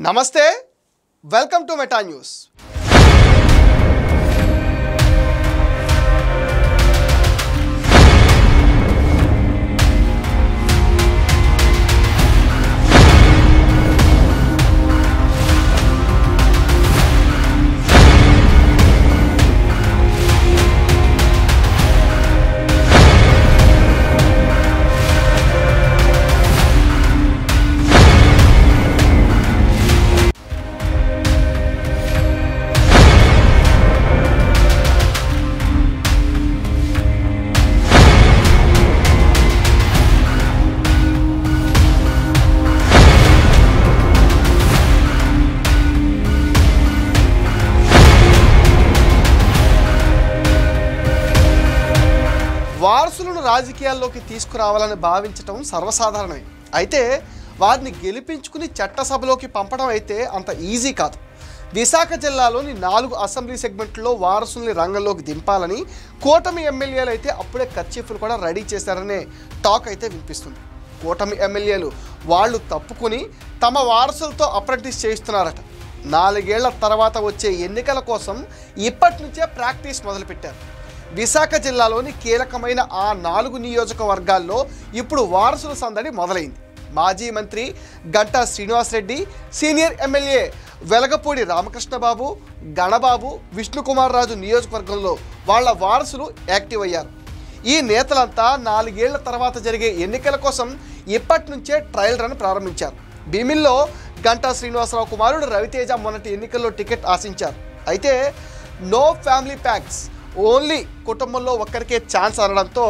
నమస్తే welcome to meta news వారసులను రాజకీయాల్లోకి తీసుకురావాలని భావించడం సర్వసాధారణమే. అయితే వారిని గెలిపించుకుని చట్టసభలోకి పంపడం అయితే అంత ఈజీ కాదు. విశాఖ జిల్లాలోని 4 అసెంబ్లీ సెగ్మెంట్లో వారసుల్ని రంగంలోకి దింపాలని కూటమి ఎమ్మెల్యేలు అయితే అప్పుడే కర్చీఫ్లు కూడా రెడీ చేశారనే టాక్ అయితే వినిపిస్తుంది. కూటమి ఎమ్మెల్యేలు వాళ్ళు తప్పుకుని తమ వారసులతో అప్రెంటిస్ చేయిస్తున్నారట. 4 ఏళ్ల తర్వాత వచ్చే ఎన్నికల కోసం ఇప్పటి నుంచే ప్రాక్టీస్ మొదలుపెట్టారు. విశాఖ జిల్లాలోని కీలకమైన ఆ 4 నియోజకవర్గాల్లో ఇప్పుడు వారసుల సందడి మొదలైంది. మాజీ మంత్రి గంటా శ్రీనివాసరెడ్డి, సీనియర్ ఎమ్మెల్యే వెలగపూడి రామకృష్ణబాబు, గణబాబు, విష్ణుకుమార్ రాజు నియోజకవర్గంలో వాళ్ళ వారసులు యాక్టివ్ అయ్యారు. ఈ నేతలంతా 4 ఏళ్ల తర్వాత జరిగే ఎన్నికల కోసం ఇప్పటి నుంచే ట్రయల్ రన్ ప్రారంభించారు. భీమిల్లో గంటా శ్రీనివాసరావు కుమారుడు రవితేజ మొన్నటి ఎన్నికల్లో టికెట్ ఆశించారు. అయితే నో ఫ్యామిలీ ప్యాక్స్, ఓన్లీ కుటుంబంలో ఒక్కరికే ఛాన్స్ అనడంతో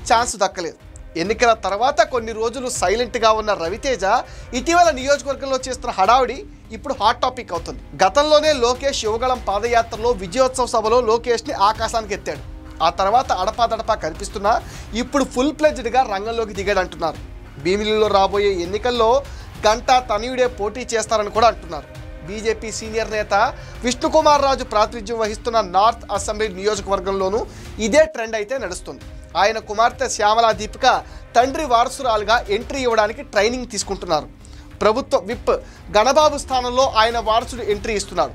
ఛాన్స్ దక్కలేదు. ఎన్నికల తర్వాత కొన్ని రోజులు సైలెంట్గా ఉన్న రవితేజ ఇటీవల నియోజకవర్గంలో చేస్తున్న హడావిడి ఇప్పుడు హాట్ టాపిక్ అవుతుంది. గతంలోనే లోకేష్ యువగళం పాదయాత్రలో విజయోత్సవ సభలో లోకేష్ని ఆకాశానికి ఎత్తాడు. ఆ తర్వాత అడపాదడపా కనిపిస్తున్నా ఇప్పుడు ఫుల్ ప్లెజ్డ్గా రంగంలోకి దిగాడంటున్నారు. భీమిలిలో రాబోయే ఎన్నికల్లో గంటా తనయుడే పోటీ చేస్తారని కూడా అంటున్నారు. బీజేపీ సీనియర్ నేత విష్ణుకుమార్ రాజు ప్రాతినిధ్యం వహిస్తున్న నార్త్ అసెంబ్లీ నియోజకవర్గంలోనూ ఇదే ట్రెండ్ అయితే నడుస్తుంది. ఆయన కుమార్తె శ్యామలా దీపిక తండ్రి వారసురాలుగా ఎంట్రీ ఇవ్వడానికి ట్రైనింగ్ తీసుకుంటున్నారు. ప్రభుత్వ విప్ గణబాబు స్థానంలో ఆయన వారసుడు ఎంట్రీ ఇస్తున్నాడు.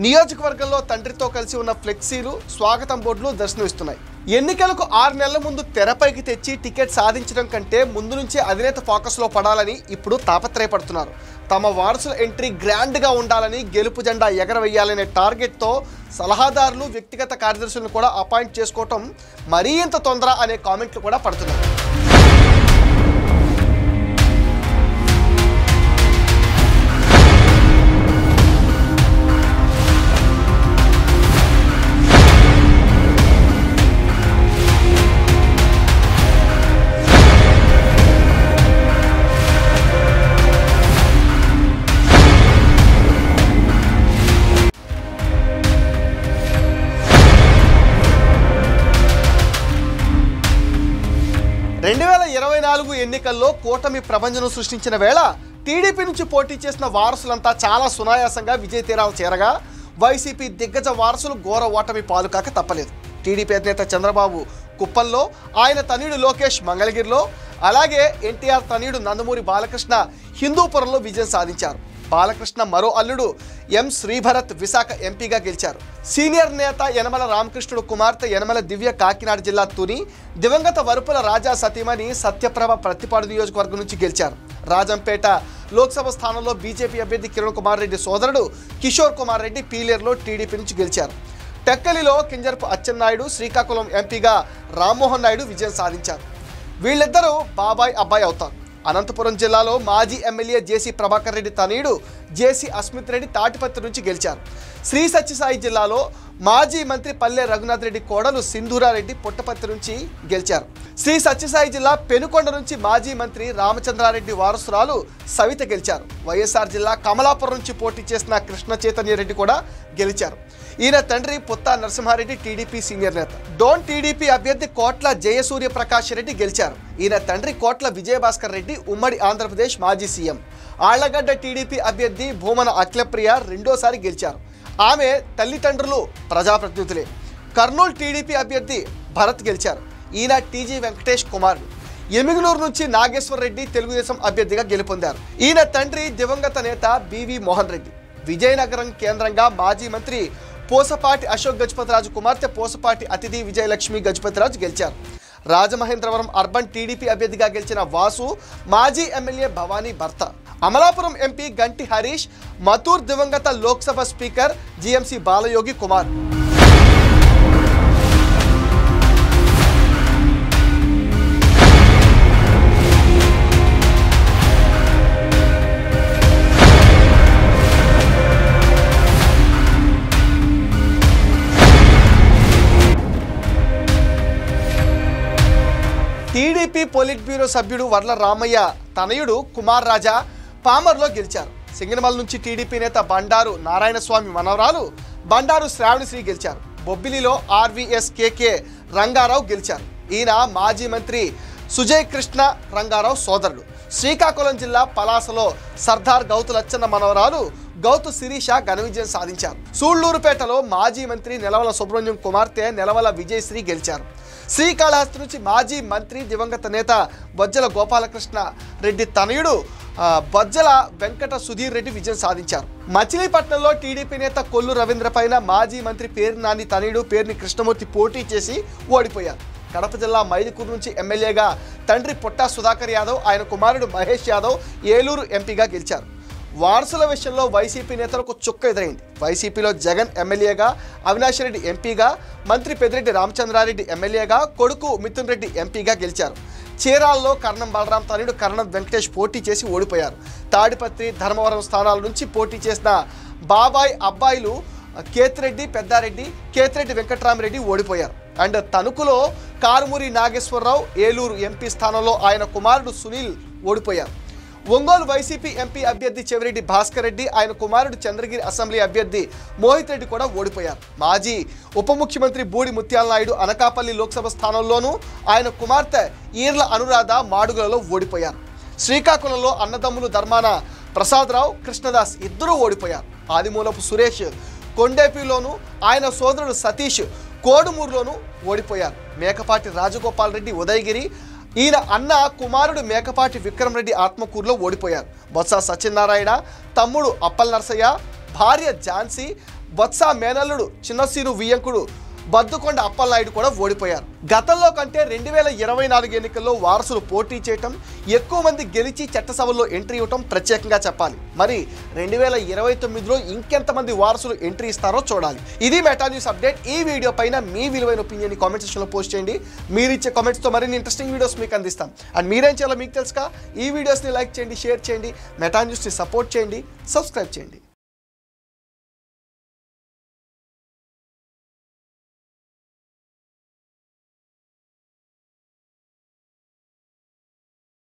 నియోజకవర్గంలో తండ్రితో కలిసి ఉన్న ఫ్లెక్సీలు, స్వాగతం బోర్డులు దర్శనమిస్తున్నాయి. ఎన్నికలకు 6 నెలల ముందు తెరపైకి తెచ్చి టికెట్ సాధించడం కంటే ముందు నుంచే అధినేత ఫోకస్లో పడాలని ఇప్పుడు తాపత్రయపడుతున్నారు. తమ వారసుల ఎంట్రీ గ్రాండ్గా ఉండాలని, గెలుపు జెండా ఎగరవేయాలనే టార్గెట్తో సలహాదారులు, వ్యక్తిగత కార్యదర్శులను కూడా అపాయింట్ చేసుకోవటం మరీ ఇంత తొందర అనే కామెంట్లు కూడా పడుతున్నాయి. ఎన్నికల్లో కూటమి ప్రపంచం సృష్టించిన వేళ టీడీపీ నుంచి పోటీ చేసిన వారసులంతా చాలా సునాయాసంగా విజయ తీరాలు చేరగా వైసీపీ దిగ్గజ వారసులు ఘోర ఓటమి పాలుకాక తప్పలేదు. టీడీపీ అధినేత చంద్రబాబు కుప్పంలో, ఆయన తనయుడు లోకేష్ మంగళగిరిలో, అలాగే ఎన్టీఆర్ తనయుడు నందమూరి బాలకృష్ణ హిందూపురంలో విజయం సాధించారు. బాలకృష్ణ మరో అల్లుడు ఎం శ్రీభరత్ విశాఖ ఎంపీగా గెలిచారు. సీనియర్ నేత యనమల రామకృష్ణుడు కుమార్తె యనమల దివ్య కాకినాడ జిల్లా తుని, దివంగత వరుపుల రాజా సతీమణి సత్యప్రభ ప్రతిపాడు నియోజకవర్గం నుంచి గెలిచారు. రాజంపేట లోక్సభ స్థానంలో బీజేపీ అభ్యర్థి కిరణ్ కుమార్ రెడ్డి సోదరుడు కిషోర్ కుమార్ రెడ్డి పీలేరులో టీడీపీ నుంచి గెలిచారు. టెక్కలిలో కింజరపు అచ్చెన్నాయుడు, శ్రీకాకుళం ఎంపీగా రామ్మోహన్ నాయుడు విజయం సాధించారు. వీళ్ళిద్దరూ బాబాయ్ అబ్బాయి అవుతారు. అనంతపురం జిల్లాలో మాజీ ఎమ్మెల్యే జేసీ ప్రభాకర్ రెడ్డి తనయుడు జేసీ అస్మిత్ రెడ్డి తాటిపత్రి నుంచి గెలిచారు. శ్రీ సత్యసాయి జిల్లాలో మాజీ మంత్రి పల్లె రఘునాథ్ రెడ్డి కోడలు సింధూరారెడ్డి పుట్టపత్రి నుంచి గెలిచారు. శ్రీ సత్యసాయి జిల్లా పెనుకొండ నుంచి మాజీ మంత్రి రామచంద్రారెడ్డి వారసురాలు సవిత గెలిచారు. వైఎస్ఆర్ జిల్లా కమలాపురం నుంచి పోటీ చేసిన కృష్ణ చైతన్య రెడ్డి కూడా గెలిచారు. ఈయన తండ్రి పుత్తా నరసింహారెడ్డి టీడీపీ సీనియర్ నేత. డోన్ టీడీపీ అభ్యర్థి కోట్ల జయసూర్య ప్రకాష్ రెడ్డి గెలిచారు. ఈయన తండ్రి కోట్ల విజయభాస్కర్ రెడ్డి ఉమ్మడి ఆంధ్రప్రదేశ్ మాజీ సీఎం. ఆళ్లగడ్డ టీడీపీ అభ్యర్థి భూమన అఖిలప్రియ రెండోసారి గెలిచారు. ఆమె తల్లిదండ్రులు ప్రజాప్రతినిధులే. కర్నూలు టీడీపీ అభ్యర్థి భరత్ గెలిచారు. ఈయన టీజీ వెంకటేష్ కుమారుడు. ఎమిగనూరు నుంచి నాగేశ్వర్ రెడ్డి తెలుగుదేశం అభ్యర్థిగా గెలుపొందారు. ఈయన తండ్రి దివంగత నేత బివి మోహన్ రెడ్డి. విజయనగరం కేంద్రంగా మాజీ మంత్రి పోసపాటి అశోక్ గజపతిరాజు కుమార్తె పోసపాటి అతిథి విజయలక్ష్మి గజపతిరాజు గెలిచారు. రాజమహేంద్రవరం అర్బన్ టీడీపీ అభ్యర్థిగా గెలిచిన వాసు మాజీ ఎమ్మెల్యే భవానీ భర్త. అమలాపురం ఎంపీ గంటి హరీష్ మతూర్ దివంగత Lok Sabha speaker GMC Balayogi Kumar. TDP polit bureau సభ్యుడు వర్ల రామయ్య తనయుడు కుమార్ రాజా పామర్లో గెలిచారు. సింగనమల నుంచి టీడీపీ నేత బండారు నారాయణస్వామి మనవరాలు బండారు శ్రావణిశ్రీ గెలిచారు. బొబ్బిలిలో ఆర్వీఎస్ కేకే రంగారావు గెలిచారు. ఈయన మాజీ మంత్రి సుజయ్ కృష్ణ రంగారావు సోదరుడు. శ్రీకాకుళం జిల్లా పలాసలో సర్దార్ గౌతు లచ్చన్న మనవరాలు గౌతు శిరీష ఘన విజయం సాధించారు. సూళ్లూరుపేటలో మాజీ మంత్రి నెలవల సుబ్రహ్మణ్యం కుమార్తె నెలవల విజయశ్రీ గెలిచారు. శ్రీకాళహస్తి నుంచి మాజీ మంత్రి దివంగత నేత బొజ్జల గోపాలకృష్ణ రెడ్డి తనయుడు బొజ్జల వెంకట సుధీర్ రెడ్డి విజయం సాధించారు. మచిలీపట్నంలో టీడీపీ నేత కొల్లు రవీంద్ర పైన మాజీ మంత్రి పేర్ని నాని తనయుడు పేర్ని కృష్ణమూర్తి పోటీ చేసి ఓడిపోయారు. కడప జిల్లా మైదుకూరు నుంచి ఎమ్మెల్యేగా తండ్రి పొట్టా సుధాకర్ యాదవ్, ఆయన కుమారుడు మహేష్ యాదవ్ ఏలూరు ఎంపీగా గెలిచారు. వారసుల విషయంలో వైసీపీ నేతలకు చుక్క ఎదురైంది. వైసీపీలో జగన్ ఎమ్మెల్యేగా, అవినాష్ రెడ్డి ఎంపీగా, మంత్రి పెద్దిరెడ్డి రామచంద్రారెడ్డి ఎమ్మెల్యేగా, కొడుకు మిథున్ రెడ్డి ఎంపీగా గెలిచారు. చీరాల్లో కర్ణం బలరాం తనయుడు కర్ణం వెంకటేష్ పోటీ చేసి ఓడిపోయారు. తాడిపత్రి, ధర్మవరం స్థానాల నుంచి పోటీ చేసిన బాబాయ్ అబ్బాయిలు కేతిరెడ్డి పెద్దారెడ్డి, కేతిరెడ్డి వెంకట్రామరెడ్డి ఓడిపోయారు. అండ్ తణుకులో కారుమూరి నాగేశ్వరరావు ఏలూరు ఎంపీ స్థానంలో ఆయన కుమారుడు సునీల్ ఓడిపోయారు. ఒంగోలు వైసీపీ ఎంపీ అభ్యర్థి చెవిరెడ్డి భాస్కర్ రెడ్డి, ఆయన కుమారుడు చంద్రగిరి అసెంబ్లీ అభ్యర్థి మోహిత్ రెడ్డి కూడా ఓడిపోయారు. మాజీ ఉప ముఖ్యమంత్రి బూడి ముత్యాల నాయుడు అనకాపల్లి లోక్సభ స్థానంలోనూ, ఆయన కుమార్తె ఈర్ల అనురాధ మాడుగులలో ఓడిపోయారు. శ్రీకాకుళంలో అన్నదమ్ములు ధర్మాన ప్రసాదరావు, కృష్ణదాస్ ఇద్దరూ ఓడిపోయారు. ఆదిమూలపు సురేష్ కొండేపిలోను, ఆయన సోదరుడు సతీష్ కోడుమూరులోనూ ఓడిపోయారు. మేకపాటి రాజగోపాల్ రెడ్డి ఉదయగిరి, ఈయన అన్న కుమారుడు మేకపాటి విక్రమ్ రెడ్డి ఆత్మకూరులో ఓడిపోయారు. బొత్స సత్యనారాయణ తమ్ముడు అప్పల్ నరసయ్య, భార్య ఝాన్సీ, బొత్స మేనల్లుడు చిన్నసీను వియ్యంకుడు బద్దుకొండ అప్పలనాయుడు కూడా ఓడిపోయారు. గతంలో కంటే 2024 ఎన్నికల్లో వారసులు పోటీ చేయటం, ఎక్కువ మంది గెలిచి చట్టసభల్లో ఎంట్రీ ఇవ్వటం ప్రత్యేకంగా చెప్పాలి. మరి 2029లో ఇంకెంతమంది వారసులు ఎంట్రీ ఇస్తారో చూడాలి. ఇది మెటా న్యూస్ అప్డేట్. ఈ వీడియో పైన మీ విలువైన ఒపీనియన్ కామెంట్ సెక్షన్లో పోస్ట్ చేయండి. మీరు ఇచ్చే కామెంట్స్తో మరిన్ని ఇంట్రెస్టింగ్ వీడియోస్ మీకు అందిస్తాం. అండ్ మీరేం చేయాలో మీకు తెలుసుగా, ఈ వీడియోస్ని లైక్ చేయండి, షేర్ చేయండి, మెటా న్యూస్ని సపోర్ట్ చేయండి, సబ్స్క్రైబ్ చేయండి.